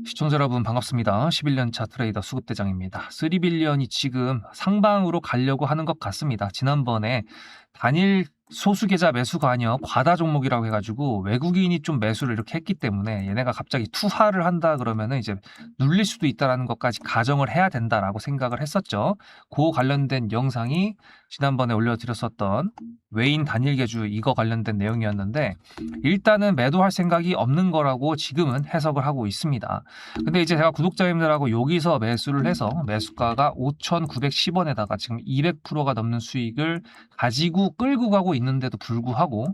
시청자 여러분 반갑습니다. 11년차 트레이더 수급대장입니다. 3빌리언이 지금 상방으로 가려고 하는 것 같습니다. 지난번에 단일 소수계좌 매수가 아니여 과다 종목이라고 해가지고 외국인이 좀 매수를 이렇게 했기 때문에 얘네가 갑자기 투하를 한다 그러면은 이제 눌릴 수도 있다라는 것까지 가정을 해야 된다라고 생각을 했었죠. 그 관련된 영상이 지난번에 올려드렸었던 외인 단일 계주 이거 관련된 내용이었는데 일단은 매도할 생각이 없는 거라고 지금은 해석을 하고 있습니다. 근데 이제 제가 구독자님들하고 여기서 매수를 해서 매수가가 5,910원에다가 지금 200%가 넘는 수익을 가지고 끌고 가고 있는데도 불구하고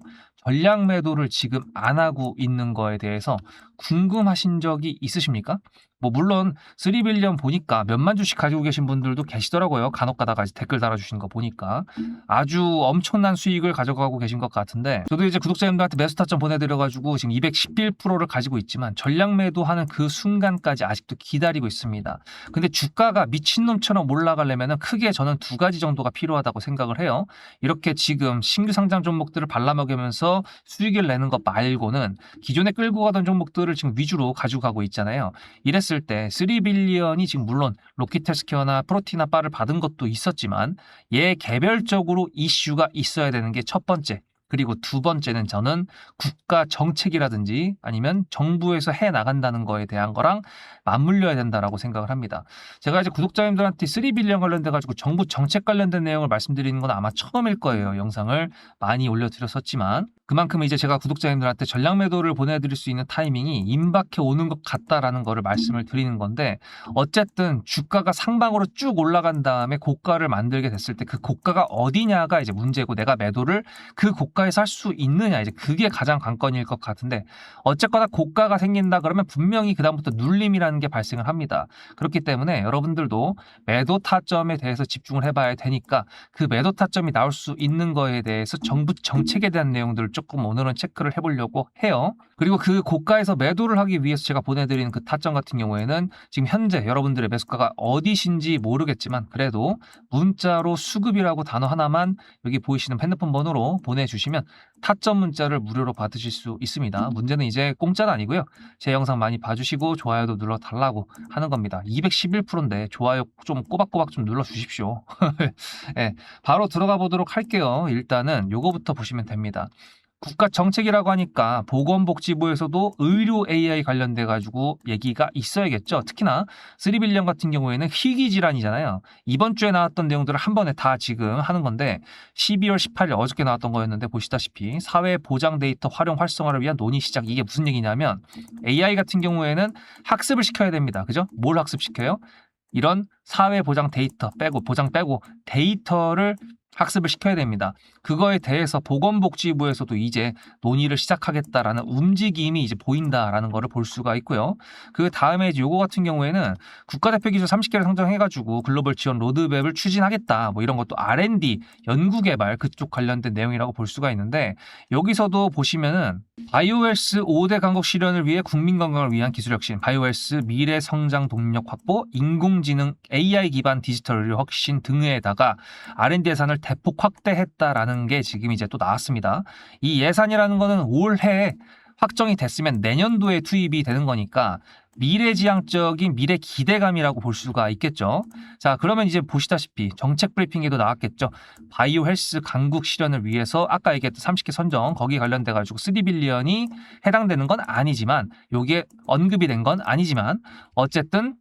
전량 매도를 지금 안 하고 있는 거에 대해서 궁금하신 적이 있으십니까? 뭐 물론 3빌리언 보니까 몇만 주씩 가지고 계신 분들도 계시더라고요. 간혹 가다가 댓글 달아주신 거 보니까 아주 엄청난 수익을 가져가고 계신 것 같은데, 저도 이제 구독자님들한테 매수 타점 보내드려가지고 지금 211%를 가지고 있지만 전량 매도하는 그 순간까지 아직도 기다리고 있습니다. 근데 주가가 미친놈처럼 올라가려면 크게 저는 두 가지 정도가 필요하다고 생각을 해요. 이렇게 지금 신규 상장 종목들을 발라먹으면서 수익을 내는 것 말고는 기존에 끌고 가던 종목들을 지금 위주로 가지고 가고 있잖아요. 이랬을 때 3빌리언이 지금 물론 로키텔스퀘어나 프로티나 바를 받은 것도 있었지만 얘 개별적으로 이슈가 있어야 되는 게 첫 번째. 그리고 두 번째는 저는 국가 정책이라든지 아니면 정부에서 해 나간다는 거에 대한 거랑 맞물려야 된다라고 생각을 합니다. 제가 이제 구독자님들한테 3빌리언 관련돼 가지고 정부 정책 관련된 내용을 말씀드리는 건 아마 처음일 거예요. 영상을 많이 올려드렸었지만 그만큼 이제 제가 구독자님들한테 전량 매도를 보내드릴 수 있는 타이밍이 임박해 오는 것 같다라는 거를 말씀을 드리는 건데, 어쨌든 주가가 상방으로 쭉 올라간 다음에 고가를 만들게 됐을 때 그 고가가 어디냐가 이제 문제고, 내가 매도를 그 고가에서 할 수 있느냐, 이제 그게 가장 관건일 것 같은데, 어쨌거나 고가가 생긴다 그러면 분명히 그다음부터 눌림이라는 게 발생을 합니다. 그렇기 때문에 여러분들도 매도 타점에 대해서 집중을 해봐야 되니까 그 매도 타점이 나올 수 있는 거에 대해서 정부 정책에 대한 내용들을 조금 오늘은 체크를 해보려고 해요. 그리고 그 고가에서 매도를 하기 위해서 제가 보내드리는 그 타점 같은 경우에는 지금 현재 여러분들의 매수가가 어디신지 모르겠지만 그래도 문자로 수급이라고 단어 하나만 여기 보이시는 핸드폰 번호로 보내주시면 타점 문자를 무료로 받으실 수 있습니다. 문제는 이제 공짜는 아니고요. 제 영상 많이 봐주시고 좋아요도 눌러달라고 하는 겁니다. 211%인데 좋아요 좀 꼬박꼬박 좀 눌러주십시오. 네, 바로 들어가 보도록 할게요. 일단은 요거부터 보시면 됩니다. 국가 정책이라고 하니까 보건복지부에서도 의료 AI 관련돼 가지고 얘기가 있어야겠죠. 특히나 3빌리언 같은 경우에는 희귀 질환이잖아요. 이번 주에 나왔던 내용들을 한 번에 다 지금 하는 건데 12월 18일 어저께 나왔던 거였는데 보시다시피 사회 보장 데이터 활용 활성화를 위한 논의 시작. 이게 무슨 얘기냐면 AI 같은 경우에는 학습을 시켜야 됩니다. 그죠? 뭘 학습시켜요? 이런 사회 보장 데이터 빼고 보장 빼고 데이터를 학습을 시켜야 됩니다. 그거에 대해서 보건복지부에서도 이제 논의를 시작하겠다라는 움직임이 이제 보인다라는 거를 볼 수가 있고요. 그 다음에 이제 요거 같은 경우에는 국가대표 기술 30개를 선정해가지고 글로벌 지원 로드맵을 추진하겠다. 뭐 이런 것도 R&D, 연구개발 그쪽 관련된 내용이라고 볼 수가 있는데, 여기서도 보시면은 바이오헬스 5대 강국 실현을 위해 국민 건강을 위한 기술 혁신, 바이오헬스 미래 성장 동력 확보, 인공지능 AI 기반 디지털 의료 혁신 등에다가 R&D 예산을 대폭 확대했다라는 게 지금 이제 또 나왔습니다. 이 예산이라는 거는 올해 확정이 됐으면 내년도에 투입이 되는 거니까 미래지향적인 미래 기대감이라고 볼 수가 있겠죠. 자, 그러면 이제 보시다시피 정책 브리핑에도 나왔겠죠. 바이오 헬스 강국 실현을 위해서 아까 얘기했던 30개 선정 거기 관련돼 가지고 3빌리언이 해당되는 건 아니지만, 요게 언급이 된 건 아니지만 어쨌든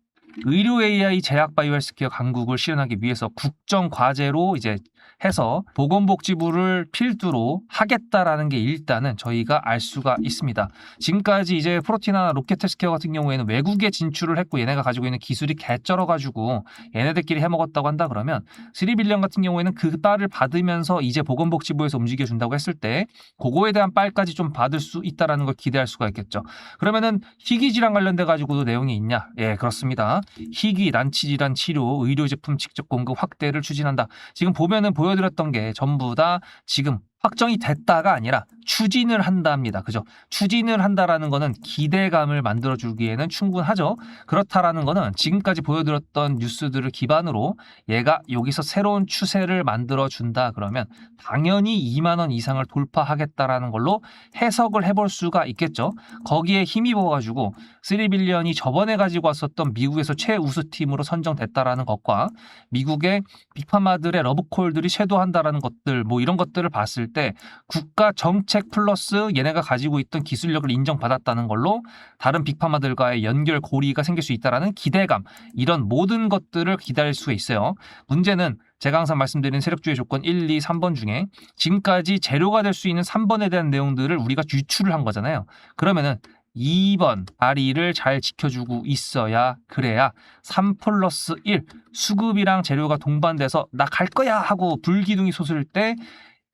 의료 AI 제약 바이오 헬스케어 강국을 실현하기 위해서 국정 과제로 이제 해서 보건복지부를 필두로 하겠다라는 게 일단은 저희가 알 수가 있습니다. 지금까지 이제 프로티나 로켓헬스케어 같은 경우에는 외국에 진출을 했고 얘네가 가지고 있는 기술이 개쩔어가지고 얘네들끼리 해먹었다고 한다 그러면 3빌리언 같은 경우에는 그 빨을 받으면서 이제 보건복지부에서 움직여준다고 했을 때 그거에 대한 빨까지 좀 받을 수 있다라는 걸 기대할 수가 있겠죠. 그러면은 희귀질환 관련돼 가지고도 내용이 있냐? 예, 그렇습니다. 희귀 난치질환 치료 의료제품 직접 공급 확대를 추진한다. 지금 보면은 보여드렸던 게 전부 다 지금 확정이 됐다가 아니라 추진을 한답니다. 그죠? 추진을 한다라는 거는 기대감을 만들어주기에는 충분하죠. 그렇다라는 거는 지금까지 보여드렸던 뉴스들을 기반으로 얘가 여기서 새로운 추세를 만들어준다 그러면 당연히 2만 원 이상을 돌파하겠다라는 걸로 해석을 해볼 수가 있겠죠. 거기에 힘입어가지고 3빌리언이 저번에 가지고 왔었던 미국에서 최우수팀으로 선정됐다라는 것과 미국의 빅파마들의 러브콜들이 쇄도한다라는 것들 뭐 이런 것들을 봤을 때 국가 정책 플러스 얘네가 가지고 있던 기술력을 인정받았다는 걸로 다른 빅파마들과의 연결 고리가 생길 수 있다라는 기대감 이런 모든 것들을 기다릴 수가 있어요. 문제는 제가 항상 말씀드리는 세력주의 조건 1, 2, 3번 중에 지금까지 재료가 될 수 있는 3번에 대한 내용들을 우리가 유출을 한 거잖아요. 그러면은 2번 다리를 잘 지켜주고 있어야 그래야 3+1 수급이랑 재료가 동반돼서 나 갈 거야 하고 불기둥이 솟을 때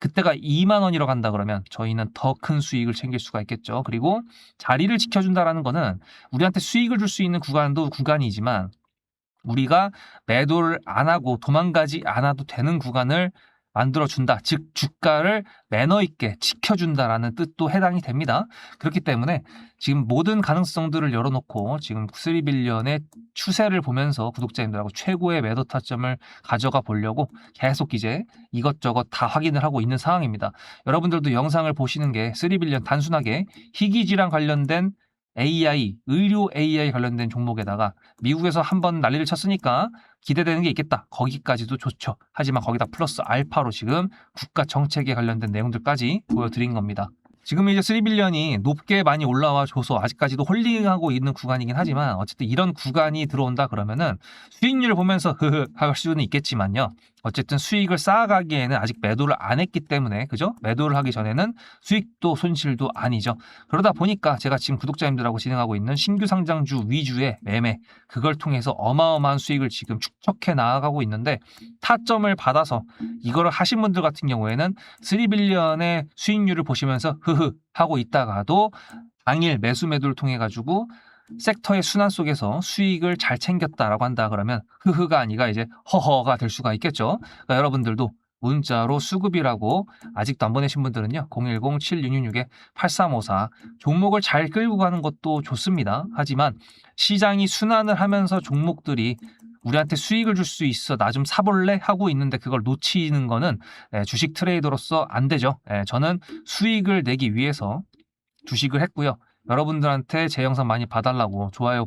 그때가 2만 원이러 간다 그러면 저희는 더 큰 수익을 챙길 수가 있겠죠. 그리고 자리를 지켜준다라는 거는 우리한테 수익을 줄 수 있는 구간도 구간이지만 우리가 매도를 안 하고 도망가지 않아도 되는 구간을 만들어준다. 즉 주가를 매너 있게 지켜준다라는 뜻도 해당이 됩니다. 그렇기 때문에 지금 모든 가능성들을 열어놓고 지금 3빌리언의 추세를 보면서 구독자님들하고 최고의 매도 타점을 가져가 보려고 계속 이제 이것저것 다 확인을 하고 있는 상황입니다. 여러분들도 영상을 보시는 게 3빌리언 단순하게 희귀질환 관련된 AI, 의료 AI 관련된 종목에다가 미국에서 한번 난리를 쳤으니까 기대되는 게 있겠다. 거기까지도 좋죠. 하지만 거기다 플러스 알파로 지금 국가 정책에 관련된 내용들까지 보여드린 겁니다. 지금 이제 3빌리언이 높게 많이 올라와 줘서 아직까지도 홀링하고 있는 구간이긴 하지만 어쨌든 이런 구간이 들어온다 그러면은 수익률을 보면서 할 수는 있겠지만요. 어쨌든 수익을 쌓아가기에는 아직 매도를 안 했기 때문에 그죠? 매도를 하기 전에는 수익도 손실도 아니죠. 그러다 보니까 제가 지금 구독자님들하고 진행하고 있는 신규 상장주 위주의 매매 그걸 통해서 어마어마한 수익을 지금 축적해 나아가고 있는데 타점을 받아서 이거를 하신 분들 같은 경우에는 3빌리언의 수익률을 보시면서 하고 있다가도 당일 매수 매도를 통해 가지고 섹터의 순환 속에서 수익을 잘 챙겼다라고 한다 그러면 흐흐가 아니라 이제 허허가 될 수가 있겠죠. 그러니까 여러분들도 문자로 수급이라고 아직도 안 보내신 분들은요. 010-7666-8354 종목을 잘 끌고 가는 것도 좋습니다. 하지만 시장이 순환을 하면서 종목들이 우리한테 수익을 줄 수 있어 나 좀 사볼래 하고 있는데 그걸 놓치는 거는 주식 트레이더로서 안 되죠. 저는 수익을 내기 위해서 주식을 했고요. 여러분들한테 제 영상 많이 봐달라고 좋아요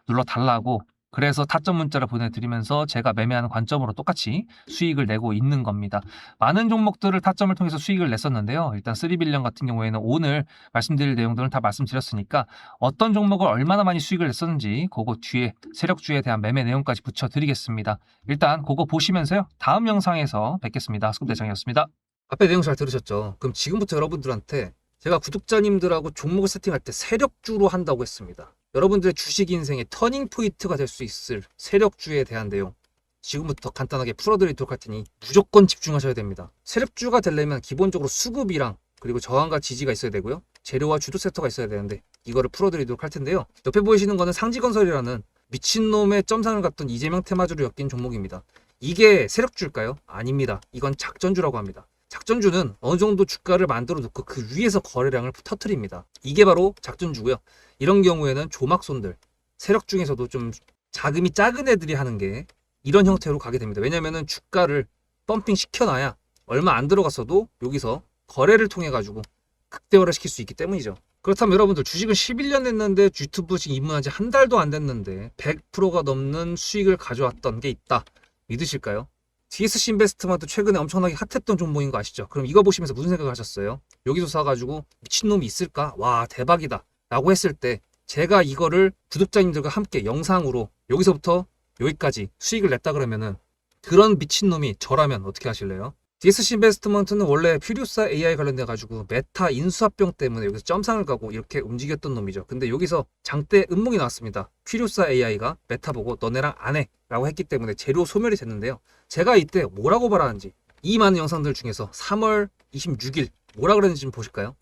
눌러달라고 그래서 타점 문자를 보내드리면서 제가 매매하는 관점으로 똑같이 수익을 내고 있는 겁니다. 많은 종목들을 타점을 통해서 수익을 냈었는데요. 일단 3빌리언 같은 경우에는 오늘 말씀드릴 내용들은 다 말씀드렸으니까 어떤 종목을 얼마나 많이 수익을 냈었는지 그거 뒤에 세력주에 대한 매매 내용까지 붙여드리겠습니다. 일단 그거 보시면서요. 다음 영상에서 뵙겠습니다. 수급대장이었습니다. 앞에 내용 잘 들으셨죠? 그럼 지금부터 여러분들한테 제가 구독자님들하고 종목을 세팅할 때 세력주로 한다고 했습니다. 여러분들의 주식 인생의 터닝 포인트가 될 수 있을 세력주에 대한 내용 지금부터 간단하게 풀어드리도록 할 테니 무조건 집중하셔야 됩니다. 세력주가 되려면 기본적으로 수급이랑 그리고 저항과 지지가 있어야 되고요. 재료와 주도 섹터가 있어야 되는데 이거를 풀어드리도록 할 텐데요. 옆에 보이시는 거는 상지건설이라는 미친놈의 점상을 갖던 이재명 테마주로 엮인 종목입니다. 이게 세력주일까요? 아닙니다. 이건 작전주라고 합니다. 작전주는 어느 정도 주가를 만들어 놓고 그 위에서 거래량을 터트립니다. 이게 바로 작전주고요. 이런 경우에는 조막손들, 세력 중에서도 좀 자금이 작은 애들이 하는 게 이런 형태로 가게 됩니다. 왜냐면은 주가를 펌핑 시켜놔야 얼마 안 들어갔어도 여기서 거래를 통해 가지고 극대화를 시킬 수 있기 때문이죠. 그렇다면 여러분들 주식을 11년 했는데 유튜브 지금 입문한 지 한 달도 안 됐는데 100%가 넘는 수익을 가져왔던 게 있다. 믿으실까요? DSC 인베스트먼트 최근에 엄청나게 핫했던 종목인 거 아시죠? 그럼 이거 보시면서 무슨 생각을 하셨어요? 여기서 사가지고 미친놈이 있을까? 와 대박이다 라고 했을 때 제가 이거를 구독자님들과 함께 영상으로 여기서부터 여기까지 수익을 냈다 그러면은 그런 미친놈이 저라면 어떻게 하실래요? DSC 인베스트먼트는 원래 퓨리오사 AI 관련돼 가지고 메타 인수합병 때문에 여기서 점상을 가고 이렇게 움직였던 놈이죠. 근데 여기서 장대 음몽이 나왔습니다. 퓨리오사 AI가 메타 보고 너네랑 안 해 라고 했기 때문에 재료 소멸이 됐는데요. 제가 이때 뭐라고 말하는지 이 많은 영상들 중에서 3월 26일 뭐라 그랬는지 좀 보실까요?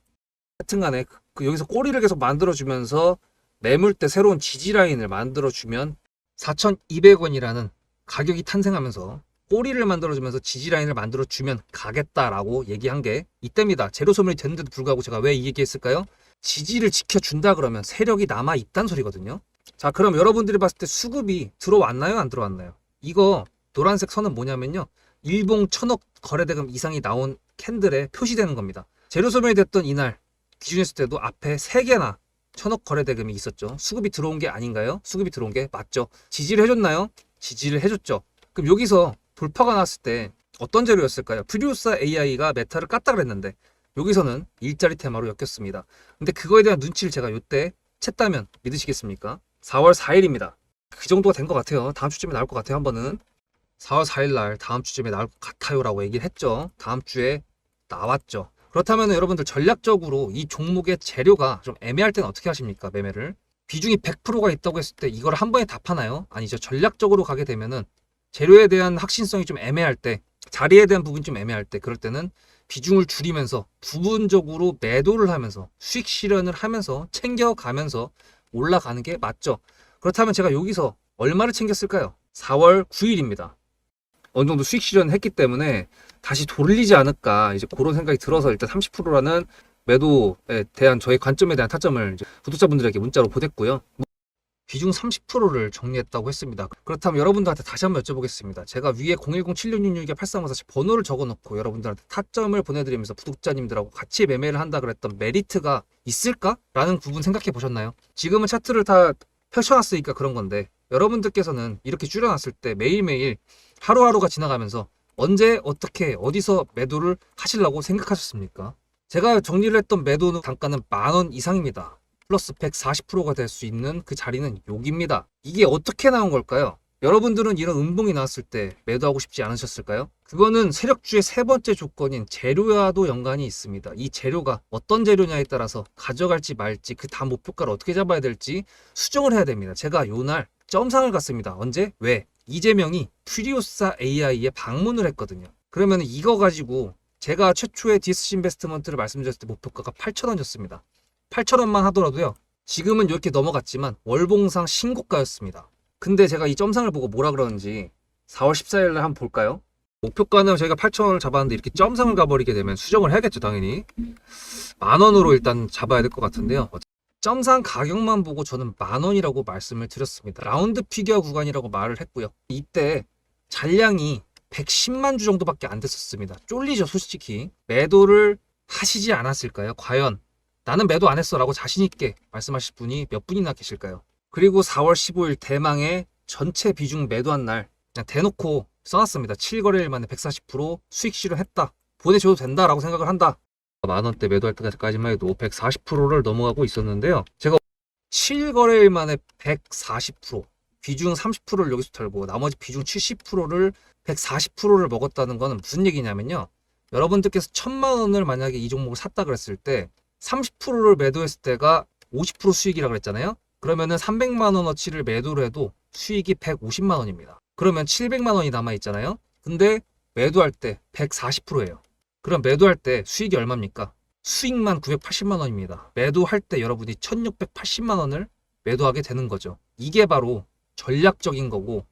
하여튼간에 여기서 꼬리를 계속 만들어주면서 매물대 새로운 지지라인을 만들어주면 4,200원이라는 가격이 탄생하면서 꼬리를 만들어주면서 지지라인을 만들어주면 가겠다라고 얘기한 게 이때입니다. 재료 소멸이 됐는데도 불구하고 제가 왜 이 얘기했을까요? 지지를 지켜준다 그러면 세력이 남아있다는 소리거든요. 자, 그럼 여러분들이 봤을 때 수급이 들어왔나요? 안 들어왔나요? 이거 노란색 선은 뭐냐면요. 일봉 1000억 거래대금 이상이 나온 캔들에 표시되는 겁니다. 재료 소멸이 됐던 이날 기준했을 때도 앞에 3개나 1000억 거래대금이 있었죠. 수급이 들어온 게 아닌가요? 수급이 들어온 게 맞죠. 지지를 해줬나요? 지지를 해줬죠. 그럼 여기서 돌파가 났을 때 어떤 재료였을까요? 프리우사 AI가 메타를 깠다 그랬는데 여기서는 일자리 테마로 엮였습니다. 근데 그거에 대한 눈치를 제가 이때 챘다면 믿으시겠습니까? 4월 4일입니다. 그 정도가 된 것 같아요. 다음 주쯤에 나올 것 같아요. 한 번은 4월 4일 날 다음 주쯤에 나올 것 같아요 라고 얘기를 했죠. 다음 주에 나왔죠. 그렇다면 여러분들 전략적으로 이 종목의 재료가 좀 애매할 때는 어떻게 하십니까? 매매를 비중이 100%가 있다고 했을 때 이걸 한 번에 다 파나요? 아니죠. 전략적으로 가게 되면은 재료에 대한 확신성이 좀 애매할 때, 자리에 대한 부분이 좀 애매할 때, 그럴 때는 비중을 줄이면서 부분적으로 매도를 하면서 수익 실현을 하면서 챙겨가면서 올라가는 게 맞죠. 그렇다면 제가 여기서 얼마를 챙겼을까요? 4월 9일입니다. 어느 정도 수익 실현을 했기 때문에 다시 돌리지 않을까 이제 그런 생각이 들어서 일단 30%라는 매도에 대한 저의 관점에 대한 타점을 이제 구독자분들에게 문자로 보냈고요. 비중 30%를 정리했다고 했습니다. 그렇다면 여러분들한테 다시 한번 여쭤보겠습니다. 제가 위에 010-7666-8354 번호를 적어놓고 여러분들한테 타점을 보내드리면서 구독자님들하고 같이 매매를 한다 그랬던 메리트가 있을까? 라는 부분 생각해 보셨나요? 지금은 차트를 다 펼쳐놨으니까 그런 건데 여러분들께서는 이렇게 줄여놨을 때 매일매일 하루하루가 지나가면서 언제 어떻게 어디서 매도를 하시려고 생각하셨습니까? 제가 정리를 했던 매도 단가는 10,000원 이상입니다. 플러스 140%가 될 수 있는 그 자리는 여기입니다. 이게 어떻게 나온 걸까요? 여러분들은 이런 음봉이 나왔을 때 매도하고 싶지 않으셨을까요? 그거는 세력주의 세 번째 조건인 재료와도 연관이 있습니다. 이 재료가 어떤 재료냐에 따라서 가져갈지 말지 그 다음 목표가를 어떻게 잡아야 될지 수정을 해야 됩니다. 제가 요날 점상을 갔습니다. 언제? 왜? 이재명이 프리우사 AI에 방문을 했거든요. 그러면 이거 가지고 제가 최초의 디스시 인베스트먼트를 말씀드렸을 때 목표가가 8,000원이었습니다. 8,000원만 하더라도요. 지금은 이렇게 넘어갔지만 월봉상 신고가였습니다. 근데 제가 이 점상을 보고 뭐라 그러는지 4월 14일 날 한번 볼까요? 목표가는 저희가 8,000원을 잡았는데 이렇게 점상을 가버리게 되면 수정을 해야겠죠, 당연히. 10,000원으로 일단 잡아야 될 것 같은데요. 점상 가격만 보고 저는 10,000원이라고 말씀을 드렸습니다. 라운드 피겨 구간이라고 말을 했고요. 이때 잔량이 110만 주 정도밖에 안 됐었습니다. 쫄리죠, 솔직히. 매도를 하시지 않았을까요? 과연 나는 매도 안 했어 라고 자신있게 말씀하실 분이 몇 분이나 계실까요? 그리고 4월 15일 대망의 전체 비중 매도한 날 그냥 대놓고 써놨습니다. 7거래일 만에 140% 수익 실현했다. 보내줘도 된다라고 생각을 한다. 10,000원대 매도할 때까지만 해도 140%를 넘어가고 있었는데요. 제가 7거래일 만에 140% 비중 30%를 여기서 털고 나머지 비중 70%를 140%를 먹었다는 거는 무슨 얘기냐면요. 여러분들께서 1,000,000원을 만약에 이 종목을 샀다 그랬을 때 30%를 매도했을 때가 50% 수익이라고 그랬잖아요. 그러면은 300만 원어치를 매도를 해도 수익이 150만 원입니다. 그러면 700만 원이 남아 있잖아요. 근데 매도할 때 140%예요. 그럼 매도할 때 수익이 얼마입니까? 수익만 980만 원입니다. 매도할 때 여러분이 1680만 원을 매도하게 되는 거죠. 이게 바로 전략적인 거고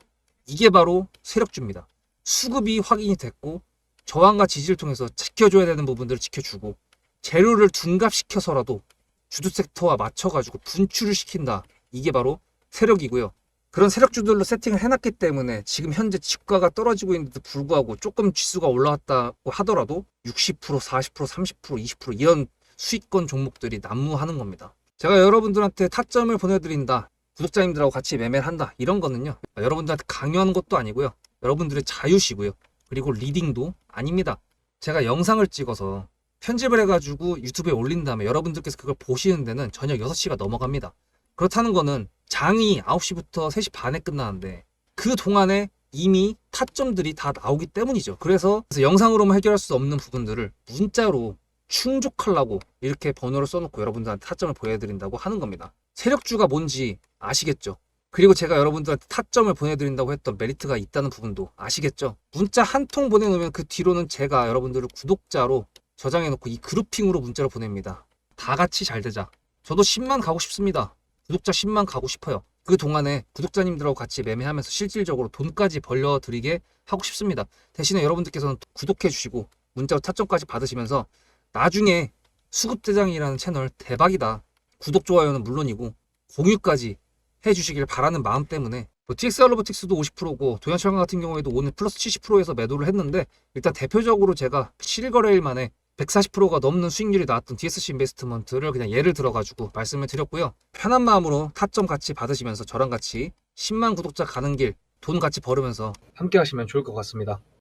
이게 바로 세력주입니다. 수급이 확인이 됐고 저항과 지지를 통해서 지켜줘야 되는 부분들을 지켜주고 재료를 둔갑시켜서라도 주도 섹터와 맞춰가지고 분출을 시킨다. 이게 바로 세력이고요. 그런 세력주들로 세팅을 해놨기 때문에 지금 현재 주가가 떨어지고 있는데도 불구하고 조금 지수가 올라왔다고 하더라도 60%, 40%, 30%, 20% 이런 수익권 종목들이 난무하는 겁니다. 제가 여러분들한테 타점을 보내드린다. 구독자님들하고 같이 매매를 한다. 이런 거는요. 여러분들한테 강요하는 것도 아니고요. 여러분들의 자유시고요. 그리고 리딩도 아닙니다. 제가 영상을 찍어서 편집을 해가지고 유튜브에 올린 다음에 여러분들께서 그걸 보시는 데는 저녁 6시가 넘어갑니다. 그렇다는 거는 장이 9시부터 3시 반에 끝나는데 그 동안에 이미 타점들이 다 나오기 때문이죠. 그래서 영상으로만 해결할 수 없는 부분들을 문자로 충족하려고 이렇게 번호를 써놓고 여러분들한테 타점을 보여드린다고 하는 겁니다. 세력주가 뭔지 아시겠죠? 그리고 제가 여러분들한테 타점을 보내드린다고 했던 메리트가 있다는 부분도 아시겠죠? 문자 한 통 보내놓으면 그 뒤로는 제가 여러분들을 구독자로 저장해놓고 이 그룹핑으로 문자를 보냅니다. 다 같이 잘 되자. 저도 10만 가고 싶습니다. 구독자 10만 가고 싶어요. 그 동안에 구독자님들하고 같이 매매하면서 실질적으로 돈까지 벌려드리게 하고 싶습니다. 대신에 여러분들께서는 구독해 주시고 문자로 타점까지 받으시면서 나중에 수급대장이라는 채널 대박이다, 구독 좋아요는 물론이고 공유까지 해주시길 바라는 마음 때문에 TXR 로보틱스도 50%고 도연철강 같은 경우에도 오늘 플러스 70%에서 매도를 했는데, 일단 대표적으로 제가 7거래일 만에 140%가 넘는 수익률이 나왔던 DSC 인베스트먼트를 그냥 예를 들어가지고 말씀을 드렸고요. 편한 마음으로 타점 같이 받으시면서 저랑 같이 10만 구독자 가는 길 돈 같이 벌으면서 함께 하시면 좋을 것 같습니다.